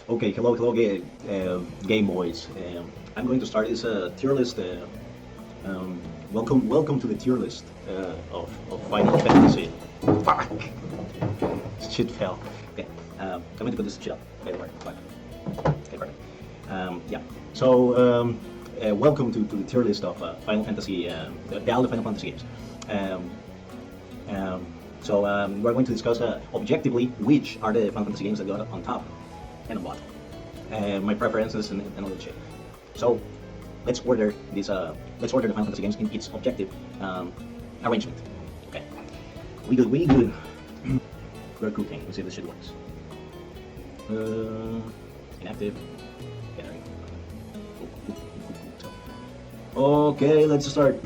Okay, hello, Game Boys. I'm going to start this tier list. Welcome to the tier list of Final Fantasy. Fuck! Shit fell. Okay, I'm going to put this shit up. Okay, right, fine. Okay, perfect. Yeah. So, welcome to the tier list of Final Fantasy, all the Final Fantasy games. Um, we're going to discuss objectively which are the Final Fantasy games that got on top and on bottom. My preferences and all that shit. So let's order this. Let's order the Final Fantasy games in its objective arrangement. Okay. We good. We good. We're cooking. Let's see if this shit works. Inactive. Yeah, there you go. Okay, let's start.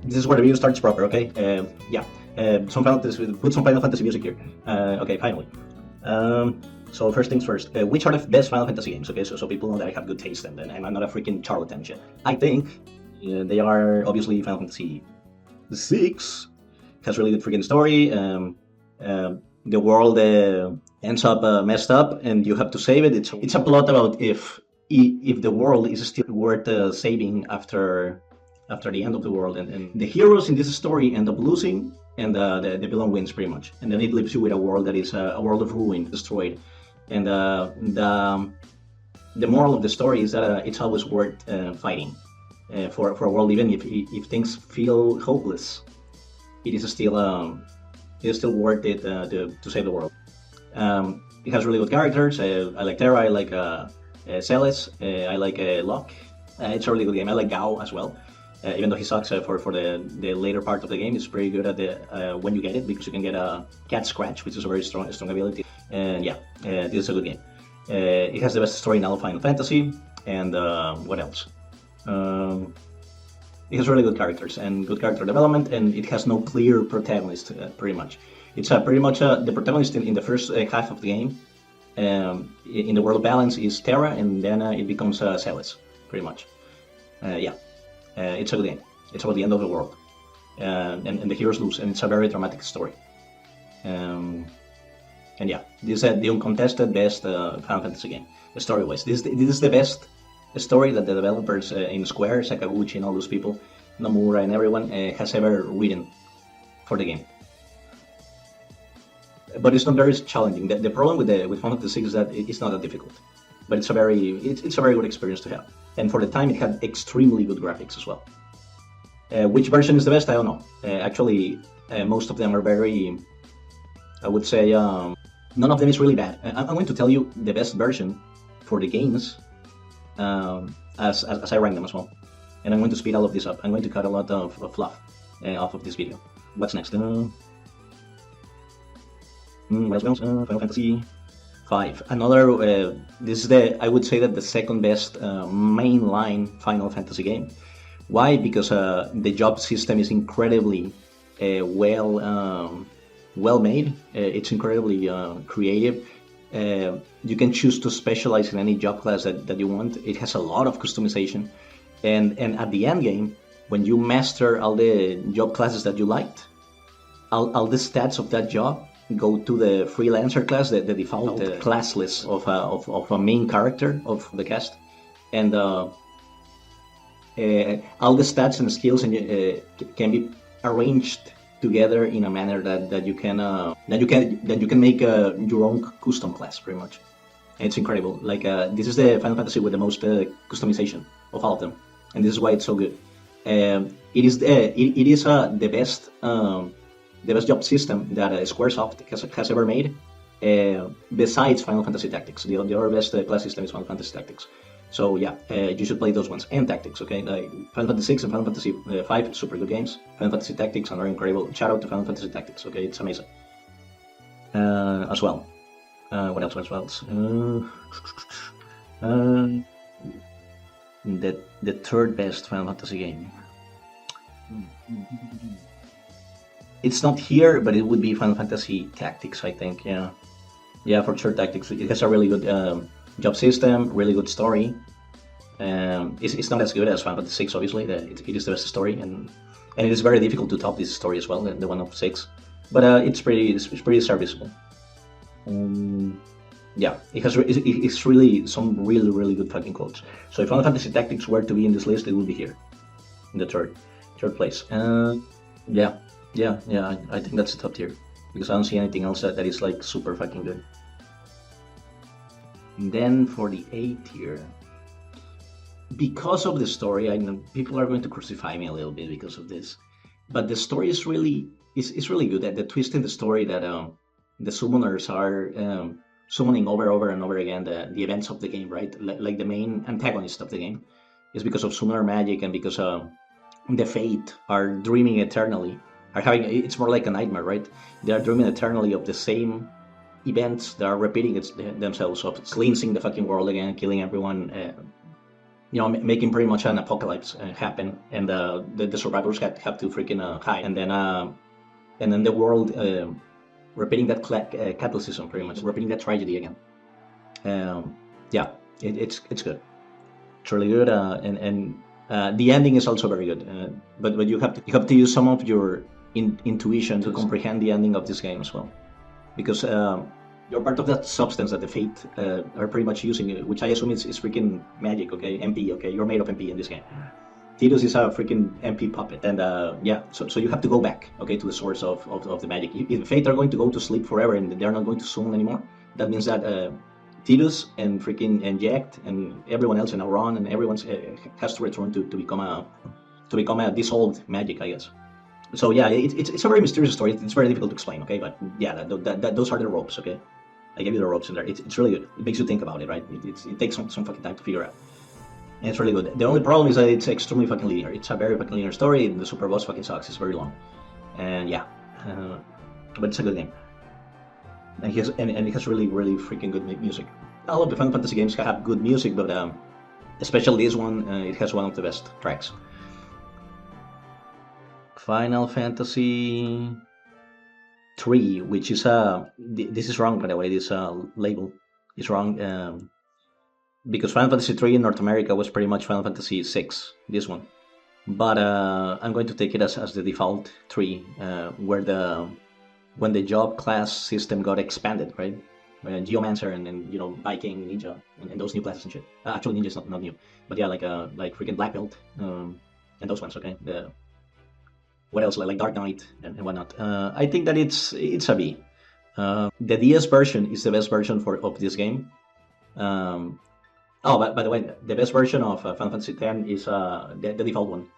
This is where the video starts proper. Okay. Yeah. Put some Final Fantasy music here. Okay. Finally. So first things first, which are the best Final Fantasy games? Okay, so people know that I have good taste and I'm not a freaking charlatan and shit. I think they are obviously Final Fantasy VI has really good freaking story. The world ends up messed up and you have to save it. It's a plot about if the world is still worth saving after the end of the world, and the heroes in this story end up losing, and the villain wins pretty much, and then it leaves you with a world that is a world of ruin, destroyed, and the moral of the story is that it's always worth fighting for a world, even if things feel hopeless. It is still worth it to save the world. It has really good characters. I like Terra. I like Celes. I like Locke. It's a really good game. I like Gao as well. Even though he sucks for the later part of the game, it's pretty good at the when you get it, because you can get a cat scratch, which is a very strong ability. And yeah, this is a good game. It has the best story in all Final Fantasy, and what else? It has really good characters and good character development, and it has no clear protagonist. Pretty much, it's pretty much the protagonist in the first half of the game. In the world balance is Terra, and then it becomes Celes, pretty much. Yeah. It's a good game. It's about the end of the world, and the heroes lose, and it's a very dramatic story. And yeah, this is the uncontested best Final Fantasy game, story-wise. This is the best story that the developers in Square, Sakaguchi, and all those people, Nomura, and everyone has ever written for the game. But it's not very challenging. The problem with Final Fantasy VI is that it's not that difficult, but it's a very good experience to have. And for the time, it had extremely good graphics as well. Which version is the best? I don't know. Actually, most of them are very, I would say, none of them is really bad. I'm going to tell you the best version for the games as I rank them as well. And I'm going to speed all of this up. I'm going to cut a lot of fluff off of this video. What's next? What else? Final Fantasy 5. Another, this is I would say that the second best mainline Final Fantasy game. Why? Because the job system is incredibly well made. It's incredibly creative. You can choose to specialize in any job class that you want. It has a lot of customization. And at the end game, when you master all the job classes that you liked, all the stats of that job go to the freelancer class, the default class list of a main character of the cast, and all the stats and skills can be arranged together in a manner that you can make your own custom class, pretty much. And it's incredible. Like this is the Final Fantasy with the most customization of all of them, and this is why it's so good. It is the best. The best job system that Squaresoft has ever made, besides Final Fantasy Tactics. The other best class system is Final Fantasy Tactics. So yeah, you should play those ones, and Tactics, okay? Like Final Fantasy 6 and Final Fantasy 5, super good games. Final Fantasy Tactics are incredible. Shout out to Final Fantasy Tactics, okay? It's amazing. As well. What else? The third best Final Fantasy game. It's not here, but it would be Final Fantasy Tactics, I think. Yeah, for sure, Tactics. It has a really good job system, really good story. It's not as good as Final Fantasy 6, obviously. It is the best story, and it is very difficult to top this story as well, the one of 6. But it's pretty serviceable. Um, yeah, it's really some really good fucking quotes. So if Final Fantasy Tactics were to be in this list, it would be here in the third place. Yeah, yeah. I think that's the top tier because I don't see anything else that is like super fucking good. And then for the A tier, because of the story, I know people are going to crucify me a little bit because of this, but the story is really good. That the twist in the story that the summoners are summoning over and over again the events of the game, right? Like the main antagonist of the game is because of summoner magic and because the Fate are dreaming eternally, are having it's more like a nightmare, right? They are dreaming eternally of the same events that are repeating themselves, of cleansing the fucking world again, killing everyone, making pretty much an apocalypse happen, and the survivors have to freaking hide, and then the world repeating that cataclysm, pretty much repeating that tragedy again. Yeah, it's good. It's really good, and the ending is also very good. But you have to use some of your intuition to comprehend the ending of this game as well, because you're part of that substance that the Fate are pretty much using, which I assume is freaking magic. Okay, MP. Okay, you're made of MP in this game. Tidus is a freaking MP puppet, and yeah, so you have to go back, okay, to the source of the magic. If Fate are going to go to sleep forever and they're not going to summon anymore, that means that Tidus and freaking Inject and everyone else in Auron and everyone has to return to become a dissolved magic, I guess. So yeah, it's a very mysterious story. It's very difficult to explain, okay, but yeah, those are the ropes, okay. I gave you the ropes in there. It's really good. It makes you think about it, right? It takes some fucking time to figure out. And it's really good. The only problem is that it's extremely fucking linear. It's a very fucking linear story. And the super boss fucking sucks. It's very long, and yeah, but it's a good game. And it has really freaking good music. All of the Final Fantasy games have good music, but especially this one, it has one of the best tracks. Final Fantasy 3, which is this is wrong by the way. This label is wrong. Because Final Fantasy 3 in North America was pretty much Final Fantasy 6, this one. But I'm going to take it as the default 3, where when the job class system got expanded, right? Geomancer and Viking, Ninja, and those new classes and shit. Actually, Ninja's not new, but yeah, like freaking Black Belt, and those ones. Okay, what else? Like Dark Knight and whatnot. I think that it's a B. The DS version is the best version of this game. Um, Oh, but by the way, the best version of Final Fantasy X is the default one.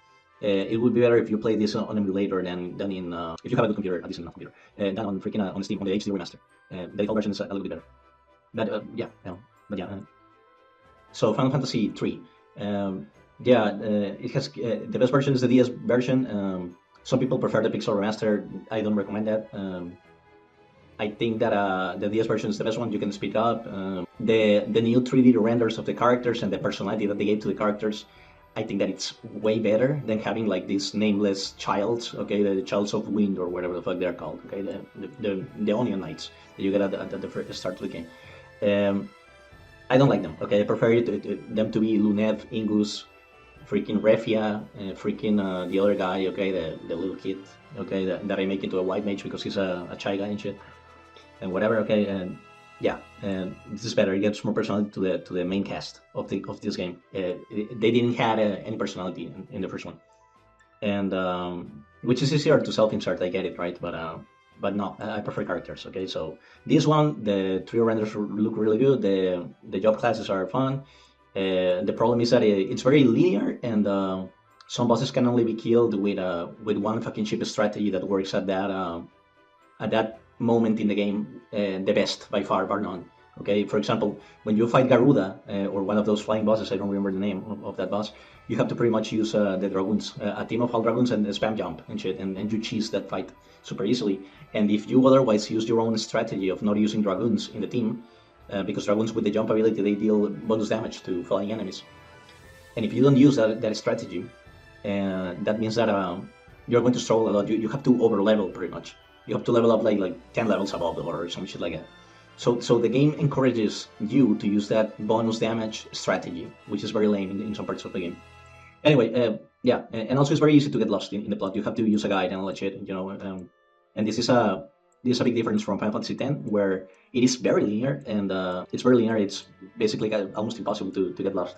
It would be better if you play this on emulator than in if you have a good computer, at least enough computer, than on freaking on Steam on the HD remaster. The default version is a little bit better. But yeah, but yeah. So Final Fantasy 3, yeah, it has the best version is the DS version. Some people prefer the Pixel remaster. I don't recommend that. I think that the DS version is the best one. You can speed up. The new 3D renders of the characters and the personality that they gave to the characters, I think that it's way better than having like these nameless childs, okay, the Childs of Wind or whatever the fuck they're called, okay, the Onion Knights that you get at the first start of the game. I don't like them, okay. I prefer them to be Lunev, Ingus, freaking Refia, freaking the other guy, okay, the little kid, okay, that I make into a white mage because he's a shy guy and shit, and whatever, okay, and yeah, and this is better. It gives more personality to the main cast of this game. They didn't have any personality in the first one, and which is easier to self-insert. I get it, right? But no, I prefer characters. Okay, so this one, the trio renders look really good. The job classes are fun. The problem is that it's very linear, and some bosses can only be killed with one fucking cheap strategy that works at that moment in the game, the best by far, bar none. Okay, for example, when you fight Garuda or one of those flying bosses, I don't remember the name of that boss, you have to pretty much use the dragoons, a team of all dragoons and spam jump and shit, and you cheese that fight super easily. And if you otherwise use your own strategy of not using dragoons in the team, because dragoons with the jump ability, they deal bonus damage to flying enemies. And if you don't use that strategy, that means that you're going to struggle a lot. You have to over level pretty much. You have to level up like 10 levels above or some shit like that. So the game encourages you to use that bonus damage strategy, which is very lame in some parts of the game. Anyway, yeah, and also it's very easy to get lost in the plot. You have to use a guide and all that shit, and this is This is a big difference from Final Fantasy X, where it is very linear, and it's very linear. It's basically almost impossible to get lost.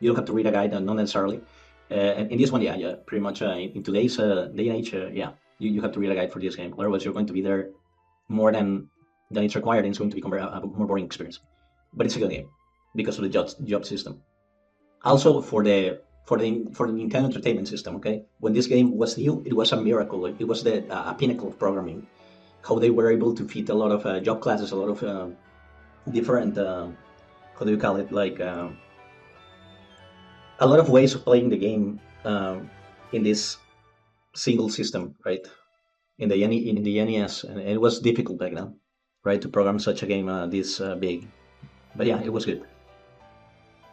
You don't have to read a guide, not necessarily. And in this one, yeah, pretty much in today's day and age, yeah, you have to read a guide for this game. Otherwise, you're going to be there more than it's required, and it's going to become a more boring experience. But it's a good game because of the job system. Also for the Nintendo Entertainment System. Okay, when this game was new, it was a miracle. It was the a pinnacle of programming. How they were able to fit a lot of job classes, a lot of different how do you call it, like a lot of ways of playing the game in this single system, right? In the NES, and it was difficult back then, right, to program such a game this big. But yeah, it was good.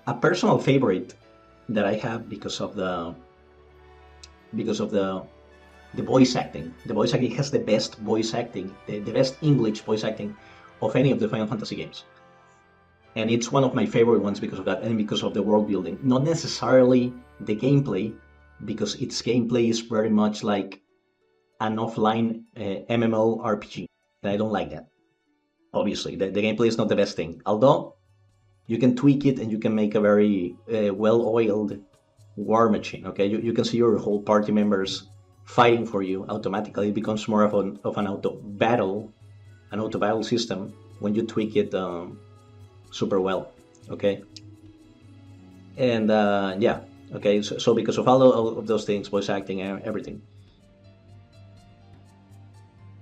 A personal favorite that I have because of the voice acting. The voice acting has the best voice acting, the best English voice acting of any of the Final Fantasy games. And it's one of my favorite ones because of that, and because of the world building. Not necessarily the gameplay, because its gameplay is very much like an offline MMORPG. And I don't like that. Obviously, the gameplay is not the best thing. Although you can tweak it and you can make a very well-oiled war machine. Okay, you can see your whole party members fighting for you automatically. It becomes more of an auto battle system when you tweak it super well. Okay, and yeah, okay. So because of all of those things, voice acting and everything,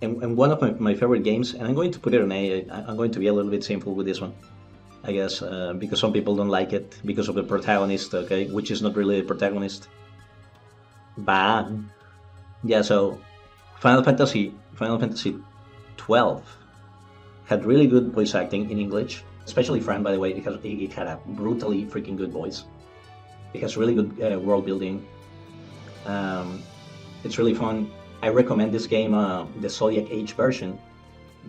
and one of my favorite games, and I'm going to put it on A. I'm going to be a little bit simple with this one, I guess, because some people don't like it because of the protagonist, okay, which is not really the protagonist. But yeah, so Final Fantasy 12 had really good voice acting in English, especially Fran, by the way, because it had a brutally freaking good voice. It has really good world building. It's really fun. I recommend this game, the Zodiac Age version,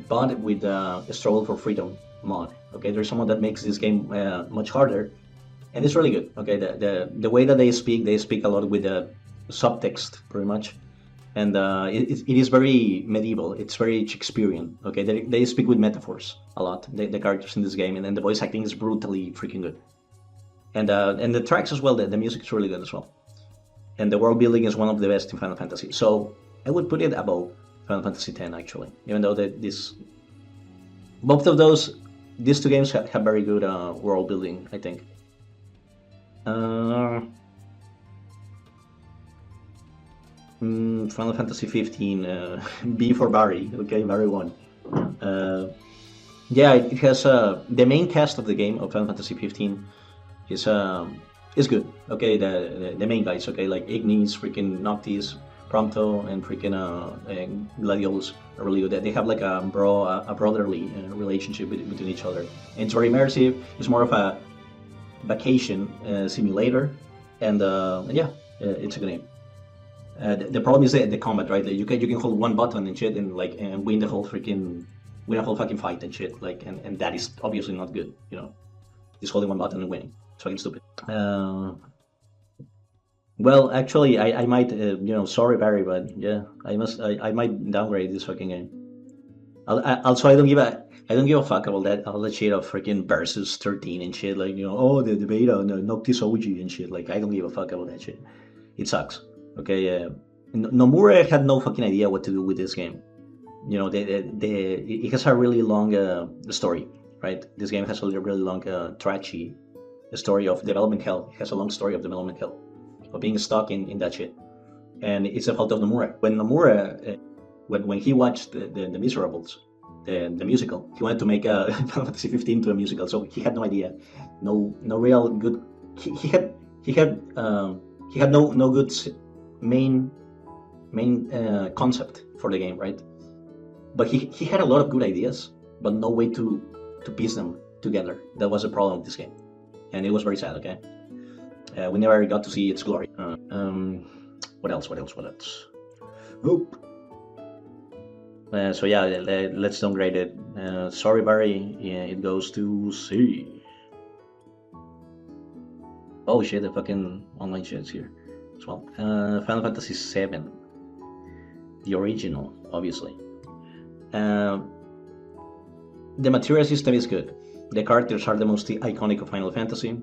but with the Struggle for Freedom mod. Okay, there's someone that makes this game much harder, and it's really good. Okay, the way that they speak a lot with the subtext, pretty much, and it is very medieval. It's very Shakespearean. Okay, they speak with metaphors a lot. The characters in this game, and then the voice acting is brutally freaking good, and the tracks as well. The music is really good as well, and the world building is one of the best in Final Fantasy. So I would put it above Final Fantasy X actually, even though both of these two games have very good world building, I think. Uh, Final Fantasy 15, B for Barry, okay, Barry 1. Uh, yeah, it has the main cast of the game of Final Fantasy 15 is good. Okay, the main guys, okay, like Ignis, freaking Noctis, Prompto, and freaking Gladiolus are really good. They have like a brotherly relationship between each other. And it's very immersive. It's more of a vacation simulator, and yeah, it's a good game. The problem is the combat, right? Like you can hold one button and shit, and like and win a whole fucking fight and shit. Like and that is obviously not good. You know, just holding one button and winning. It's fucking stupid. Well, actually, I might, sorry Barry, but yeah, I might downgrade this fucking game. Also, I don't give a fuck about all that shit of freaking versus 13 and shit. Like, oh, the beta, no, Noctis OG and shit. Like, I don't give a fuck about that shit. It sucks. Okay, Nomura had no fucking idea what to do with this game. It has a really long story, right? This game has a really long, trashy story of development hell. It has a long story of development hell, of being stuck in that shit. And it's the fault of Nomura. When Nomura, when he watched the Miserables, the musical, he wanted to make a Final Fantasy 15 to a musical, so he had no idea, no real good. He had no good main concept for the game, right? But he had a lot of good ideas, but no way to piece them together. That was the problem with this game, and it was very sad. Okay. We never got to see its glory. What else? Oh. So yeah, let's downgrade it. Sorry, Barry. Yeah, it goes to C. Oh shit, the fucking online shit's here as well. Final Fantasy VII, the original, obviously. Um, the material system is good. The characters are the most iconic of Final Fantasy.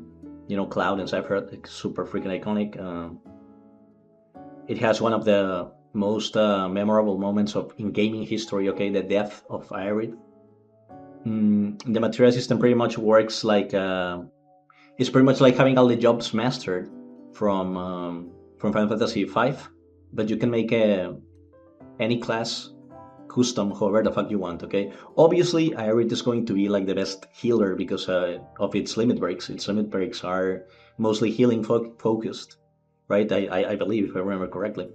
You know, Cloud and Sephiroth, like, super freaking iconic. It has one of the most memorable moments of in gaming history. Okay, the death of Aerith. The material system pretty much works like it's pretty much like having all the jobs mastered from Final Fantasy V, but you can make any class custom however the fuck you want. Okay, obviously Aerith is going to be like the best healer because of its limit breaks. Its limit breaks are mostly healing focused, right? I believe, if I remember correctly.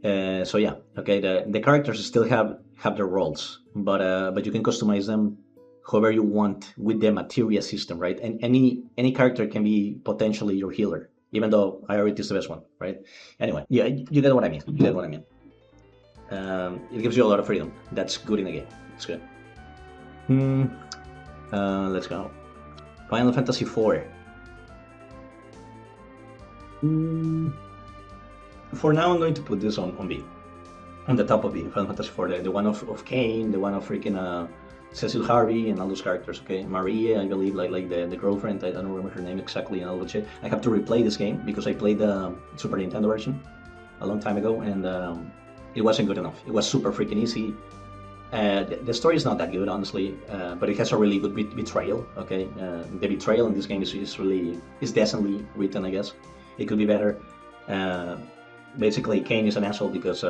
So yeah, okay. The characters still have their roles, but you can customize them however you want with the materia system, right? And any character can be potentially your healer, even though Aerith is the best one, right? Anyway, yeah, you get what I mean. You get what I mean. It gives you a lot of freedom. That's good in the game. It's good. Hmm. Let's go. Final Fantasy IV. For now, I'm going to put this on B, on the top of B. Final Fantasy IV, the one of Kane, the one of freaking Cecil Harvey, and all those characters. Okay, Maria, I believe, like the girlfriend. I don't remember her name exactly, and all that shit. I have to replay this game because I played the Super Nintendo version a long time ago, and it wasn't good enough. It was super freaking easy. The story is not that good, honestly, but it has a really good betrayal. Okay, the betrayal in this game is decently written, I guess. It could be better. Basically, Kane is an asshole because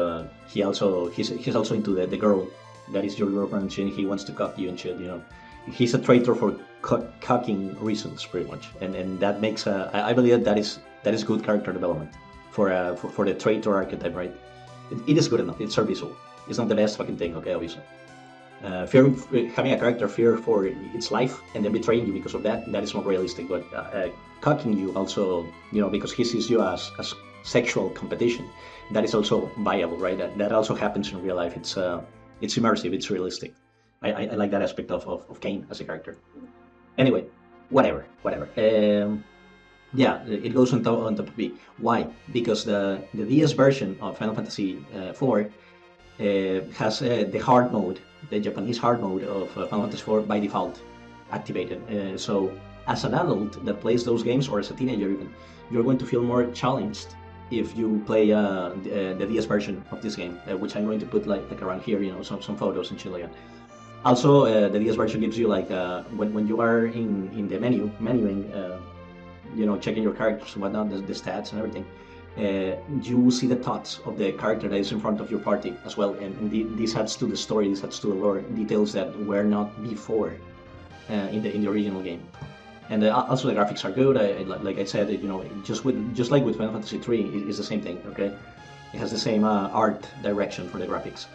he's also into the girl that is your girlfriend, and he wants to cock you and shit. You know, he's a traitor for cocking reasons, pretty much, and that makes I believe that is good character development for the traitor archetype, right? It is good enough. It's serviceable. It's not the best fucking thing, okay, obviously. Having a character fear for its life and then betraying you because of that is not realistic. But cocking you also, you know, because he sees you as sexual competition, that is also viable, right? That also happens in real life. It's immersive. It's realistic. I like that aspect of Kane as a character. Anyway, whatever. Yeah, it goes on top of B. Why? Because the DS version of Final Fantasy IV has the hard mode, the Japanese hard mode of Final Fantasy IV by default activated. So as an adult that plays those games, or as a teenager even, you're going to feel more challenged if you play the DS version of this game, which I'm going to put like around here, you know, some photos and shit like that. Also, the DS version gives you like when you are in the menuing, you know, checking your characters and whatnot, the stats and everything. You see the thoughts of the character that is in front of your party as well, and this adds to the story, this adds to the lore, details that were not before in the original game. And also the graphics are good. Like I said, you know, just like with Final Fantasy III, it's the same thing. Okay, it has the same art direction for the graphics.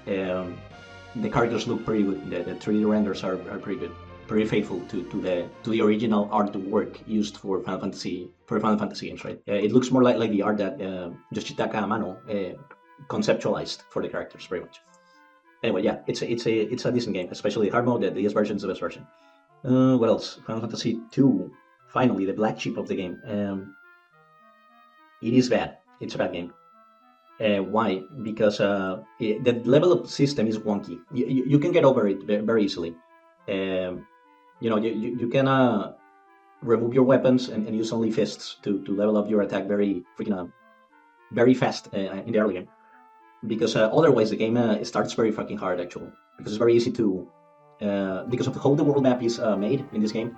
The characters look pretty good. The 3D renders are pretty good, pretty faithful to the original artwork used for Final Fantasy games, right? It looks more like the art that Yoshitaka Amano conceptualized for the characters, pretty much. Anyway, yeah, it's a decent game, especially the hard mode. The DS version is the best version. What else? Final Fantasy II, finally the black sheep of the game. It is bad. It's a bad game. Why? Because the level up system is wonky. You can get over it very easily. You know, you can remove your weapons and use only fists to level up your attack very freaking very fast in the early game. Because otherwise the game starts very fucking hard actually. Because it's very easy to because of how the world map is made in this game,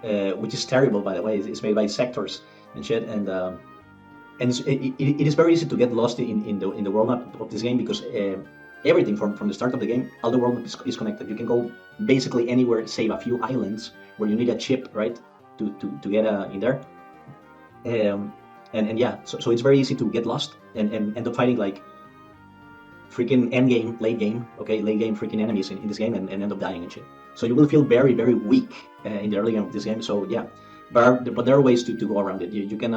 which is terrible by the way. It's made by sectors and shit, and it is very easy to get lost in the world map of this game because everything from the start of the game, all the world map is connected. You can go basically anywhere save a few islands where you need a chip, right, to get in there. And yeah, so it's very easy to get lost and end up fighting like freaking end game, late game freaking enemies in this game and end up dying and shit. So you will feel very, very weak in the early game of this game. So yeah, but there are ways to go around it. You can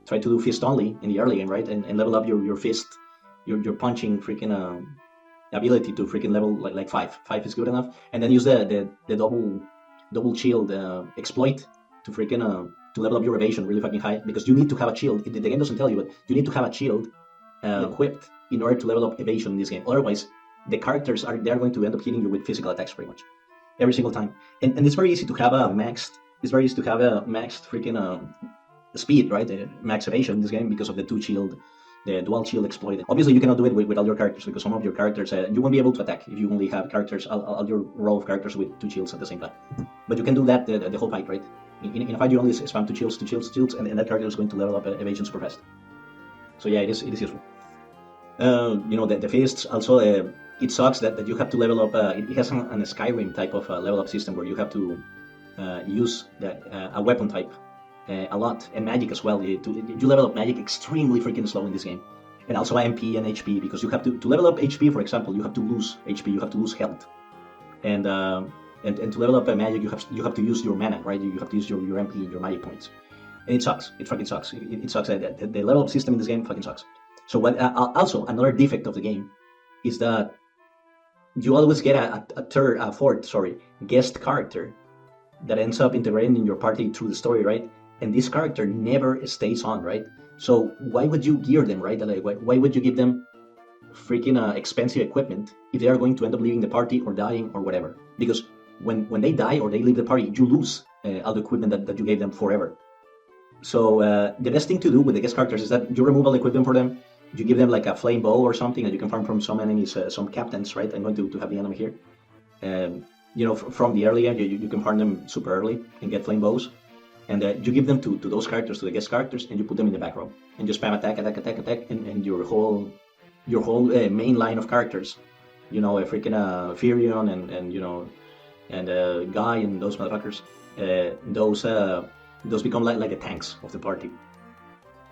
try to do fist only in the early game, right, and level up your fist, your punching freaking ability to freaking level like 5. 5 is good enough, and then use the double shield exploit to freaking to level up your evasion really fucking high, because you need to have a shield. The game doesn't tell you, but you need to have a shield equipped in order to level up evasion in this game. Otherwise, the characters they're going to end up hitting you with physical attacks pretty much every single time. And it's very easy to have a maxed. It's very easy to have a maxed freaking speed, right? Max evasion in this game because of the dual shield exploit. Obviously, you cannot do it with all your characters because some of your characters you won't be able to attack if you only have characters, all your row of characters with 2 shields at the same time. But you can do that the whole fight, right? In a fight, you only spam 2 shields, 2 shields, 2 shields, and that character is going to level up evasion super fast. So yeah, it is useful. The fists also. It sucks that you have to level up. It has an Skyrim type of level up system where you have to use a weapon type a lot, and magic as well. You level up magic extremely freaking slow in this game, and also MP and HP because you have to level up HP. For example, you have to lose HP, you have to lose health, and to level up magic, you have to use your mana, right? You have to use your MP, your magic points, and it sucks. It fucking sucks. It sucks. The level up system in this game fucking sucks. So what? Also, another defect of the game is that you always get a fourth guest character that ends up integrating in your party through the story, right? And this character never stays on, right? So why would you gear them, right? Like, why would you give them freaking expensive equipment if they are going to end up leaving the party or dying or whatever? Because when they die or they leave the party, you lose all the equipment that you gave them forever. So the best thing to do with the guest characters is that you remove all the equipment for them. You give them like a flame bow or something that you can farm from some enemies, some captains, right? I'm going to have the enemy here. From the early game, you can farm them super early and get flame bows. And you give them to those characters, to the guest characters, and you put them in the back row. And just spam attack, and your whole main line of characters, a freaking Firion and Guy and those motherfuckers, those become like the tanks of the party.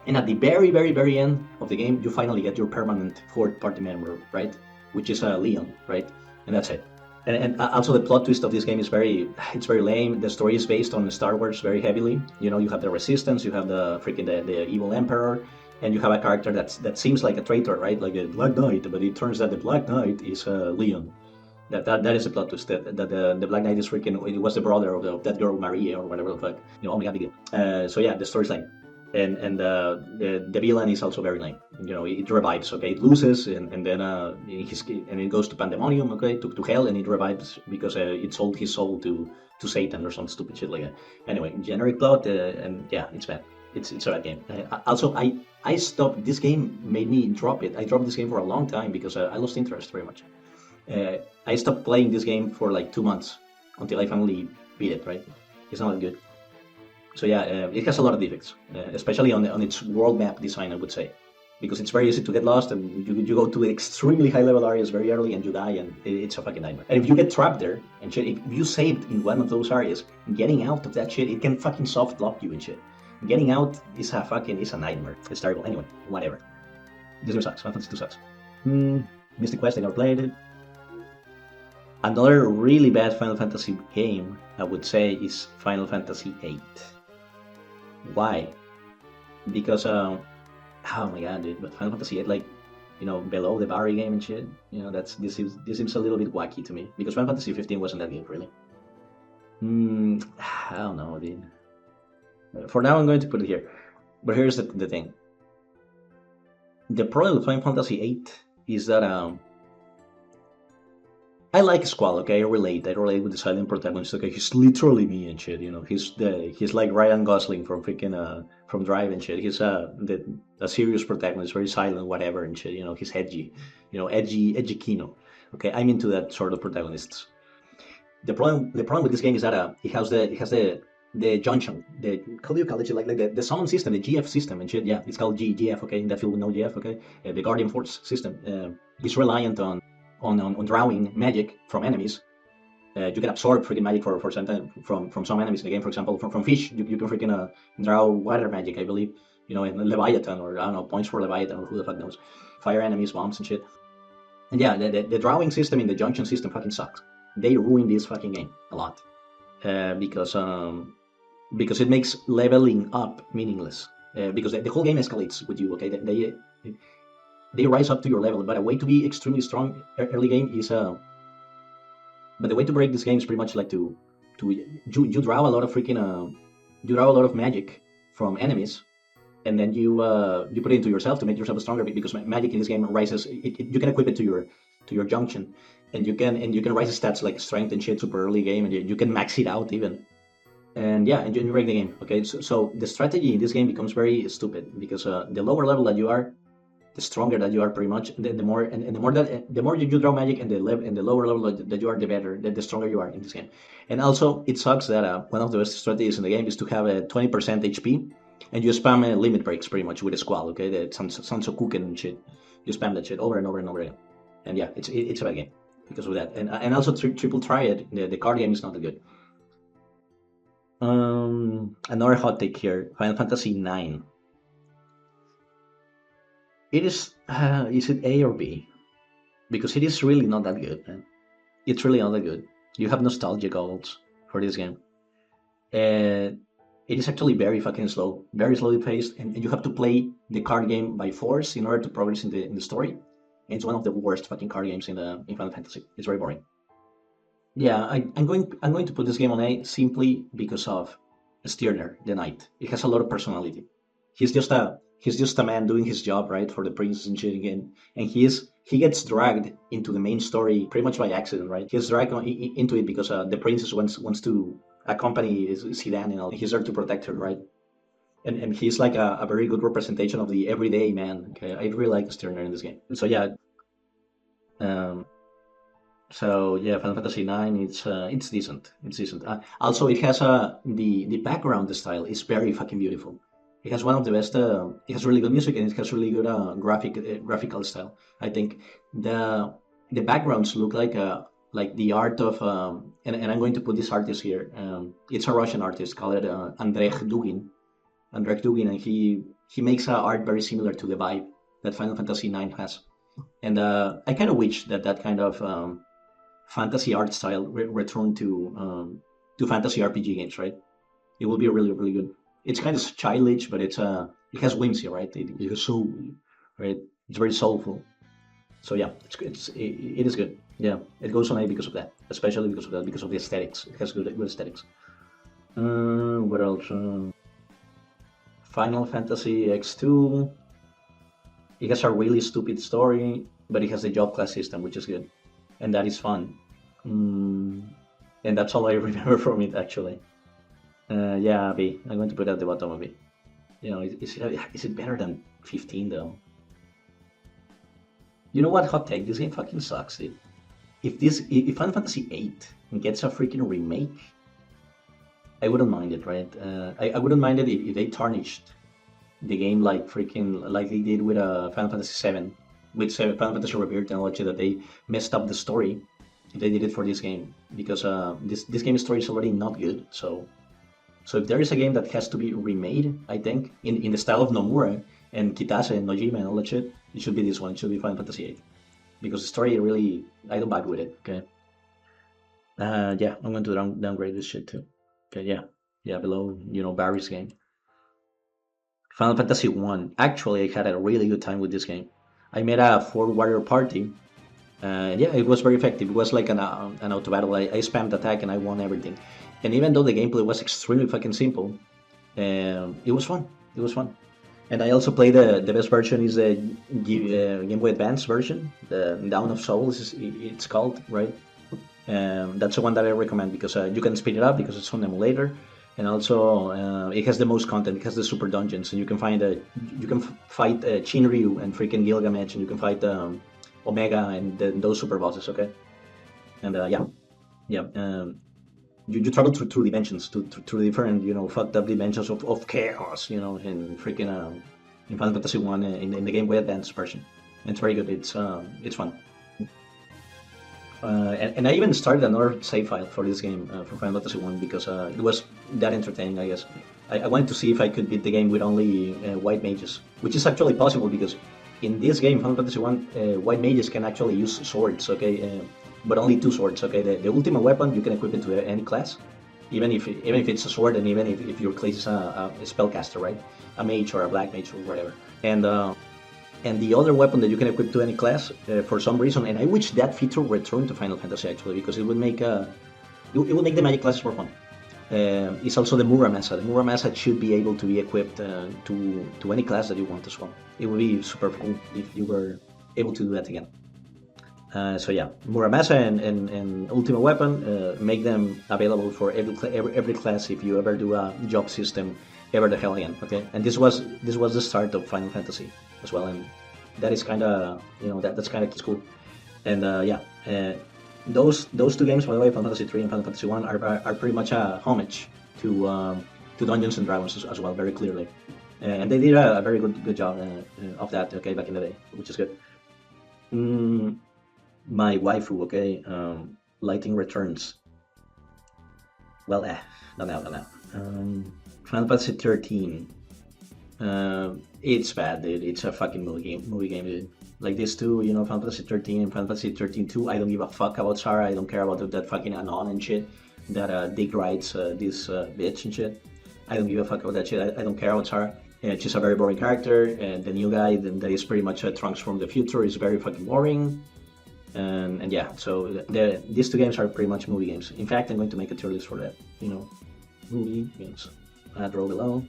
And at the very, very, very end of the game, you finally get your permanent fourth party member, right? Which is Leon, right? And that's it. And also the plot twist of this game is very lame. The story is based on Star Wars very heavily. You have the Resistance, you have the freaking the evil Emperor, and you have a character that seems like a traitor, right? Like a Black Knight, but it turns out the Black Knight is Leon. That is a plot twist. That the Black Knight is freaking. It was the brother of that girl Maria or whatever the fuck. Oh my god, big deal. So yeah, the story's lame. And the villain is also very lame. It revives. Okay, it loses, and then it goes to Pandemonium. Okay, to hell, and it revives because it sold his soul to Satan or some stupid shit like that. Anyway, generic plot, and yeah, it's bad. It's a bad game. Also, I stopped. This game made me drop it. I dropped this game for a long time because I lost interest very much. I stopped playing this game for like 2 months until I finally beat it. Right, it's not good. So yeah, it has a lot of defects, especially on its world map design, I would say, because it's very easy to get lost and you go to extremely high level areas very early and you die and it's a fucking nightmare. And if you get trapped there and shit, if you saved in one of those areas, getting out of that shit, it can fucking soft lock you and shit. Getting out is a nightmare. It's terrible. Anyway, whatever. This game sucks. Final Fantasy 2 sucks. Mystic Quest, I never played it. Another really bad Final Fantasy game, I would say, is Final Fantasy VIII. Why? Because oh my god, dude! But Final Fantasy VIII, below the Barry game and shit. This seems a little bit wacky to me because Final Fantasy 15 wasn't that good, really. I don't know, dude. For now, I'm going to put it here. But here's the thing. The problem with Final Fantasy VIII is that I like Squall, okay? I relate with the silent protagonist, okay? He's literally me and shit, He's like Ryan Gosling from freaking from Drive and shit. He's a serious protagonist, very silent, whatever and shit. He's edgy, edgy Kino. Okay, I'm into that sort of protagonists. The problem with this game is that it has the junction, how do you call it? Like the summon system, the GF system and shit. Yeah, it's called GF, okay? In that field we know GF, okay? The Guardian Force system is reliant on drawing magic from enemies. You can absorb freaking magic for from some enemies in the game. For example, from fish, you can freaking draw water magic, I believe. In Leviathan, or I don't know, points for Leviathan, or who the fuck knows. Fire enemies, bombs and shit. And yeah, the drawing system in the junction system fucking sucks. They ruin this fucking game a lot because it makes leveling up meaningless. Because the whole game escalates with you. Okay, they rise up to your level, but a way to be extremely strong early game is but the way to break this game is pretty much like you draw a lot of freaking you draw a lot of magic from enemies, and then you put it into yourself to make yourself stronger because magic in this game rises. You can equip it to to your junction, and you can rise stats like strength and shit super early game, and you can max it out even. And yeah, and you break the game. Okay, so the strategy in this game becomes very stupid because the lower level that you are, the stronger that you are, pretty much. The more and the more you draw magic, and the lower level that you are, the better, the stronger you are in this game. And also, it sucks that one of the best strategies in the game is to have a 20% HP, and you spam limit breaks pretty much with a squall. Okay, that sounds so cooking and shit. You spam that shit over and over and over again, and yeah, it's a bad game because of that. And also triple triad, the card game is not that good. Another hot take here: Final Fantasy 9. It is it A or B? Because it is really not that good, man. It's really not that good. You have nostalgia goals for this game. Uh, it is actually very fucking slow, very slowly paced, and you have to play the card game by force in order to progress in the story. And it's one of the worst fucking card games in Final Fantasy. It's very boring. Yeah, I'm going to put this game on A simply because of Stirner, the knight. It has a lot of personality. He's just a man doing his job, right, for the princess and shit again. And he gets dragged into the main story pretty much by accident, right? He's dragged into it because the princess wants to accompany Zidane, and all. He's there to protect her, right? And he's like a very good representation of the everyday man. Okay, I really like Stirner in this game. So yeah, um, so yeah, Final Fantasy 9, it's decent. It's decent. Also, it has the background style is very fucking beautiful. It has one of the best. It has really good music, and it has really good graphical style. I think the backgrounds look like the art of and I'm going to put this artist here. It's a Russian artist called Andrei Dugin, and he makes art very similar to the vibe that Final Fantasy 9 has. And I kind of wish that kind of fantasy art style return to fantasy RPG games, right? It will be really really good. It's kind of childish, but it has whimsy, right? It has soul, right? It's very soulful. So yeah, it is good. Yeah, it goes on A because of that, especially because of that, because of the aesthetics. It has good aesthetics. What else? Final Fantasy X2. It has a really stupid story, but it has the job class system, which is good, and that is fun. Mm, and that's all I remember from it, actually. Yeah, B. I'm going to put it at the bottom of it. Is it better than 15 though? You know what? Hot take. This game fucking sucks, dude. If Final Fantasy 8 gets a freaking remake, I wouldn't mind it, right? I wouldn't mind it if they tarnished the game like they did with Final Fantasy 7, with Final Fantasy Rebirth technology, that they messed up the story. They did it for this game because this game's story is already not good. So if there is a game that has to be remade, I think, in the style of Nomura and Kitase and Nojima and all that shit, it should be this one. It should be Final Fantasy 8. Because the story really, I don't vibe with it, okay? Yeah, I'm going to downgrade this shit too. Okay, yeah. Yeah, below, Barry's game. Final Fantasy 1. Actually, I had a really good time with this game. I made a 4 warrior party. Yeah, it was very effective. It was like an auto battle. I spammed attack and I won everything. And even though the gameplay was extremely fucking simple, it was fun. It was fun. And I also play the best version is the Game Boy Advance version, the Down of Souls, it's called, right? That's the one that I recommend because you can speed it up because it's on emulator, and also it has the most content. It has the super dungeons, and you can fight Shinryu and freaking Gilgamesh, and you can fight Omega and those super bosses. Okay, and yeah. You travel through dimensions, through different, fucked up dimensions of chaos, in freaking in Final Fantasy 1 in the Game Boy Advance version. It's very good. It's fun. And I even started another save file for this game for Final Fantasy 1 because it was that entertaining, I guess. I wanted to see if I could beat the game with only white mages, which is actually possible because in this game, Final Fantasy 1, white mages can actually use swords, okay? But only 2 swords, okay? The ultimate weapon, you can equip it to any class, even if it's a sword, and even if your class is a spellcaster, right? A mage or a black mage or whatever. And the other weapon that you can equip to any class, for some reason, and I wish that feature returned to Final Fantasy actually, because it would make the magic classes more fun. It's also the Muramasa. The Muramasa should be able to be equipped to any class that you want as well. It would be super cool if you were able to do that again. So yeah, Muramasa and Ultimate Weapon make them available for every class if you ever do a job system ever the hell again. Okay, and this was the start of Final Fantasy as well, and that is kind of that's kind of cool. And yeah, those two games, by the way, Final Fantasy 3 and Final Fantasy 1, are pretty much a homage to Dungeons and Dragons as well, very clearly. And they did a very good job of that. Okay, back in the day, which is good. Mm, my waifu, okay, Lighting Returns. Well, not now, not now. Final Fantasy 13. It's bad, dude. It's a fucking movie game, dude. Like these two, Final Fantasy 13 and Final Fantasy 13 2. I don't give a fuck about Sarah. I don't care about that fucking Anon and shit. That Dick writes this bitch and shit. I don't give a fuck about that shit. I don't care about Sarah. She's a very boring character. And the new guy that is pretty much Trunks from the future is very fucking boring. And yeah, so these two games are pretty much movie games. In fact, I'm going to make a tier list for that. Movie games. Add row below,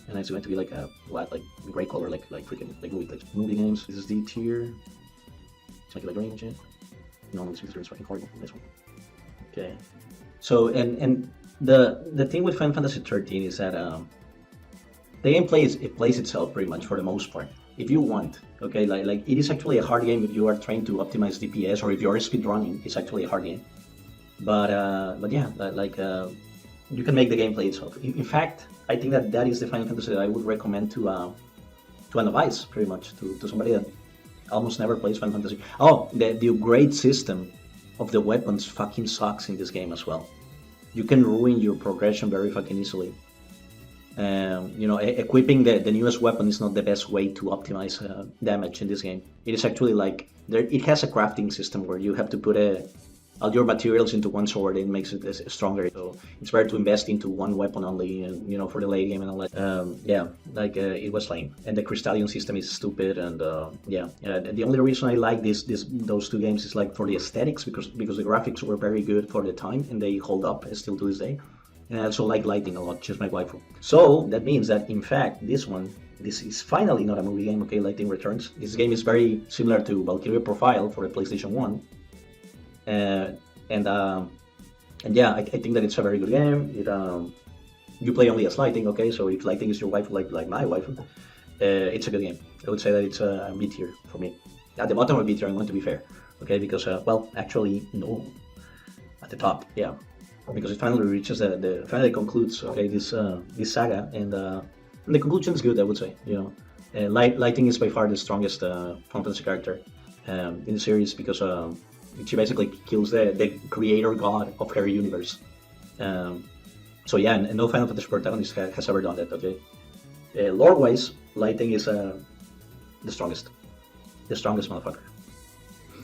and it's going to be like a like gray color, like freaking like movie games. This is the tier. It's like green and shit. No, this picture is fucking horrible. This one. Okay. So and the thing with Final Fantasy 13 is that the game plays itself pretty much for the most part. If you want, okay, like it is actually a hard game if you are trying to optimize DPS or if you are speedrunning. It's actually a hard game. But yeah, you can make the game play itself. In fact, I think that is the Final Fantasy that I would recommend to a novice, pretty much, to somebody that almost never plays Final Fantasy. Oh, the upgrade system of the weapons fucking sucks in this game as well. You can ruin your progression very fucking easily. Equipping the newest weapon is not the best way to optimize damage in this game. It is actually like it has a crafting system where you have to put all your materials into one sword and it makes it stronger. So it's better to invest into one weapon only, for the late game and all that. Yeah, it was lame, and the crystallion system is stupid. And yeah, the only reason I like those two games is like for the aesthetics because the graphics were very good for the time and they hold up still to this day. And I also like lighting a lot, just my waifu. So that means that in fact this is finally not a movie game. Okay, Lighting Returns. This game is very similar to Valkyria Profile for the PlayStation 1. And yeah, I think that it's a very good game. You play only as Lighting, okay? So if Lighting is your wife, like my wife, it's a good game. I would say that it's a B tier for me. At the bottom of B tier, I'm going to be fair, okay? Because well, actually no, at the top, yeah, because it finally reaches finally concludes, okay, this saga, and the conclusion is good, I would say. Lighting is by far the strongest Final Fantasy character in the series because she basically kills the creator god of her universe. So yeah, and no Final Fantasy protagonist has ever done that. Okay, lore-wise, Lighting is the strongest motherfucker,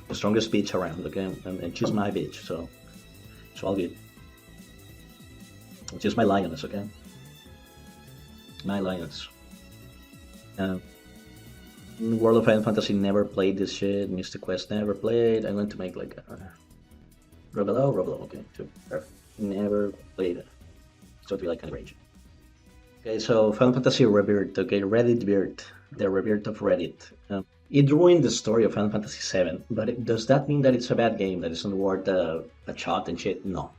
the strongest bitch around. Okay, and she's my bitch, so all good. She's my lioness. Okay, my lioness. World of Final Fantasy never played this shit. Mystic Quest never played. I'm going to make like Rebelo, okay, too. Never played it. So it'd be like kind of range. Okay, so Final Fantasy Rebirth. Okay, Reddit Birth, the Rebirth of Reddit. It ruined the story of Final Fantasy VII, but does that mean that it's a bad game? That it's not worth a shot and shit? No,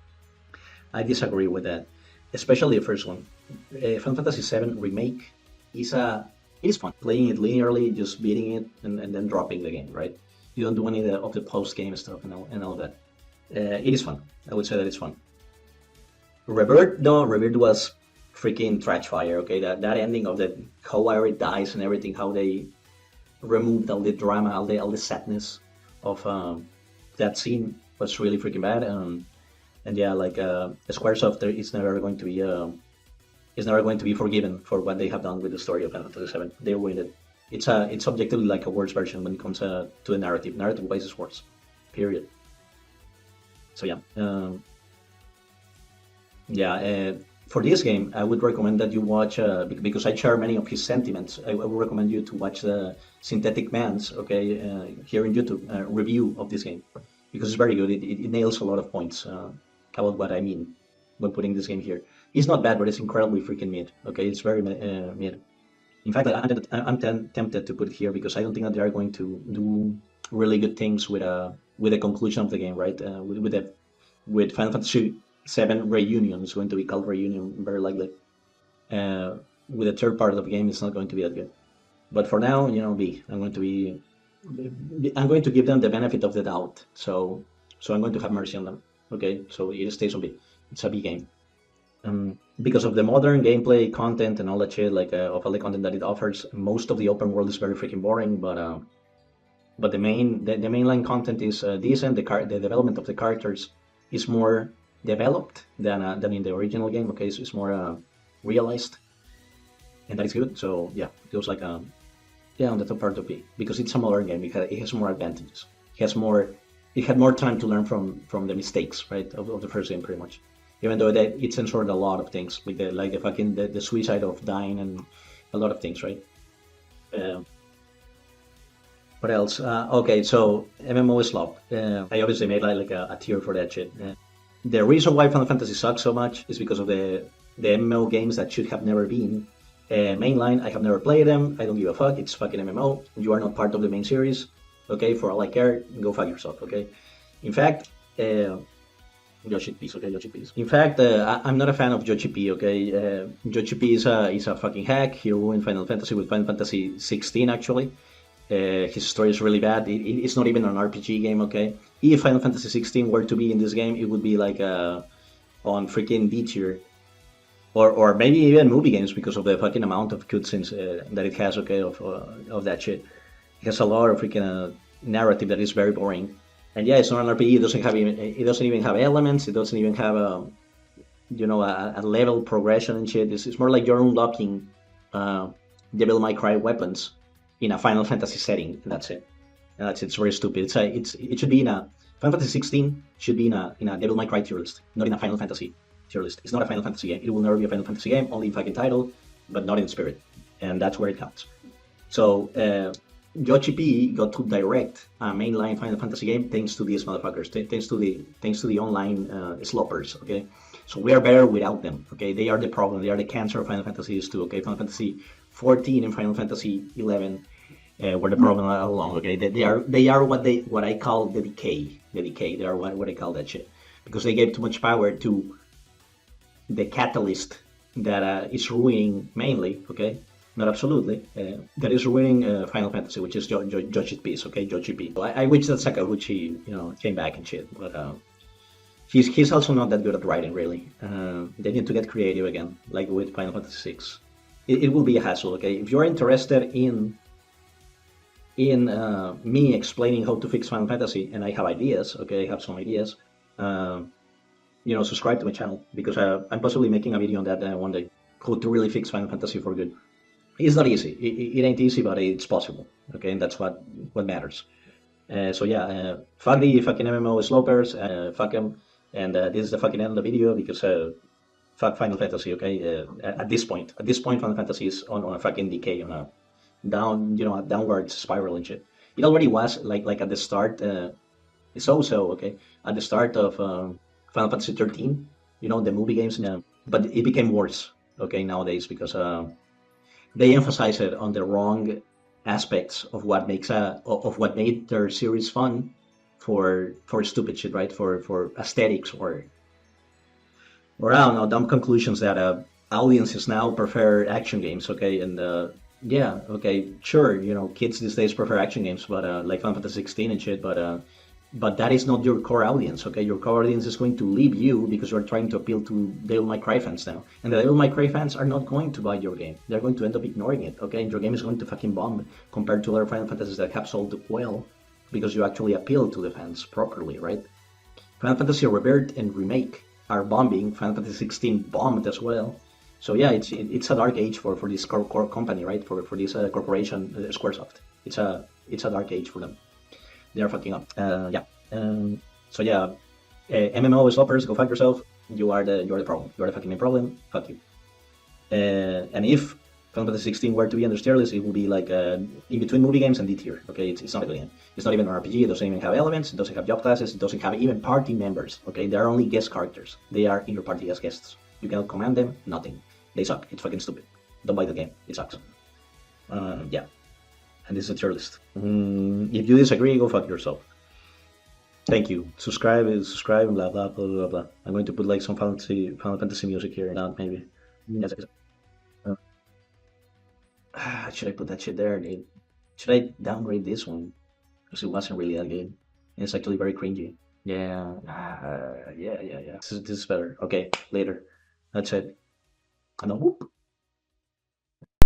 I disagree with that. Especially the first one. Final Fantasy VII Remake is it is fun playing it linearly, just beating it and then dropping the game, right? You don't do any of the post game stuff and all that. It is fun. I would say that it's fun. Rebirth was freaking trash fire. Okay, that ending of the how Iris dies and everything, how they removed all the drama, all the sadness of that scene was really freaking bad. And yeah, like Squaresoft is never going to be forgiven for what they have done with the story of Final Fantasy VII. They ruined it. It's objectively like a worse version when it comes to the narrative. Narrative-wise, it's worse. Period. So yeah, for this game, I would recommend that you watch because I share many of his sentiments. I would recommend you to watch the Synthetic Man's here in YouTube review of this game because it's very good. It nails a lot of points about what I mean when putting this game here. It's not bad, but it's incredibly freaking mid. Okay, it's very mid. In fact, I'm tempted to put it here because I don't think that they are going to do really good things with with the conclusion of the game, right? With Final Fantasy VII Reunion, it's going to be called Reunion, very likely. Uh, with the third part of the game, it's not going to be that good. But for now, B. I'm going to give them the benefit of the doubt. So I'm going to have mercy on them. Okay, so it stays on B. It's a B game. Because of the modern gameplay content and all that shit, like of all the content that it offers, most of the open world is very freaking boring. But the mainline content is decent. The development of the characters is more developed than in the original game. Okay, so it's more realized, and that is good. So yeah, it goes like yeah, on the top part of B because it's a modern game. It has more advantages. It has more. It had more time to learn from the mistakes, right, of the first game, pretty much. Even though that it censored a lot of things, like the fucking the suicide of dying and a lot of things, right? Uh, what else? Okay, so MMO is slop. I obviously made like a tier for that shit. The reason why Final Fantasy sucks so much is because of the MMO games that should have never been mainline. I have never played them. I don't give a fuck. It's fucking MMO. You are not part of the main series. Okay, for all I care, go fuck yourself. Okay. In fact, Yoshi Peace. Okay, Yoshi Peace. In fact, I'm not a fan of Yoshi P. Okay, Yoshi P is a fucking hack. He ruined Final Fantasy with Final Fantasy 16. Actually, his story is really bad. It's not even an RPG game. Okay, if Final Fantasy 16 were to be in this game, it would be like on freaking D tier, or maybe even movie games because of the fucking amount of cutscenes that it has. Okay, of that shit. It has a lot of freaking narrative that is very boring. And yeah, it's not an RPG. It doesn't even have elements. It doesn't even have a level progression and shit. It's more like you're unlocking Devil May Cry weapons in a Final Fantasy setting. And that's it. And that's it. It's very stupid. It should be in a Final Fantasy 16 should be in a Devil May Cry tier list, not in a Final Fantasy tier list. It's not a Final Fantasy game. It will never be a Final Fantasy game, only in fucking title, but not in spirit. And that's where it counts. So Yoshi P got to direct a mainline Final Fantasy game thanks to these motherfuckers, thanks to the online sloppers. Okay, so we are better without them. Okay, they are the problem. They are the cancer of Final Fantasy 2. Okay, Final Fantasy 14 and Final Fantasy 11 were the problem all along. Okay, they are what I call the decay. The decay. They are what I call that shit because they gave too much power to the catalyst that is ruining mainly. Okay, not absolutely. That is ruining Final Fantasy, which is Joshi Peace, okay, Joshi P. I wish that Sakaguchi, came back and shit, but he's also not that good at writing, really. They need to get creative again, like with Final Fantasy 6. It will be a hassle, okay. If you're interested in me explaining how to fix Final Fantasy, and I have ideas, okay, I have some ideas. Subscribe to my channel because I'm possibly making a video on that one day. How to really fix Final Fantasy for good. It's not easy. It ain't easy, but it's possible. Okay, and that's what matters. So yeah, fuck the fucking MMO slopers. Fuck them. And this is the fucking end of the video because fuck Final Fantasy. Okay, at this point, Final Fantasy is on a fucking decay, on a a downward spiral and shit. It already was like at the start. It's also okay at the start of Final Fantasy 13. The movie games, but it became worse. Okay, nowadays because they emphasize it on the wrong aspects of what made their series fun for stupid shit, right? For aesthetics or I don't know, dumb conclusions that audiences now prefer action games, okay? And yeah, okay, sure, kids these days prefer action games, but like Final Fantasy 16 and shit, but that is not your core audience, okay? Your core audience is going to leave you because you're trying to appeal to Devil May Cry fans now. And the Devil May Cry fans are not going to buy your game. They're going to end up ignoring it, okay? And your game is going to fucking bomb compared to other Final Fantasies that have sold well because you actually appeal to the fans properly, right? Final Fantasy Rebirth and Remake are bombing. Final Fantasy 16 bombed as well. So yeah, it's a dark age for this core company, right? For this corporation, Squaresoft. It's a dark age for them. They are fucking up. Yeah. So yeah, MMO developers, go fuck yourself. You're the problem. You're the fucking main problem. Fuck you. And if Final Fantasy 16 were to be on the tier list, it would be like in between movie games and D tier. Okay, it's not a good game. It's not even an RPG. It doesn't even have elements. It doesn't have job classes. It doesn't have even party members. Okay, they are only guest characters. They are in your party as guests. You cannot command them. Nothing. They suck. It's fucking stupid. Don't buy the game. It sucks. Yeah. And this is a tier list. If you disagree, go fuck yourself. Thank you. Subscribe, and blah blah blah blah blah. I'm going to put like some Final Fantasy music here. Not maybe. Yes, yes. Uh, should I put that shit there, dude? Should I downgrade this one? Because it wasn't really that good. It's actually very cringy. Yeah, yeah. This is better. Okay, later. That's it. And then whoop.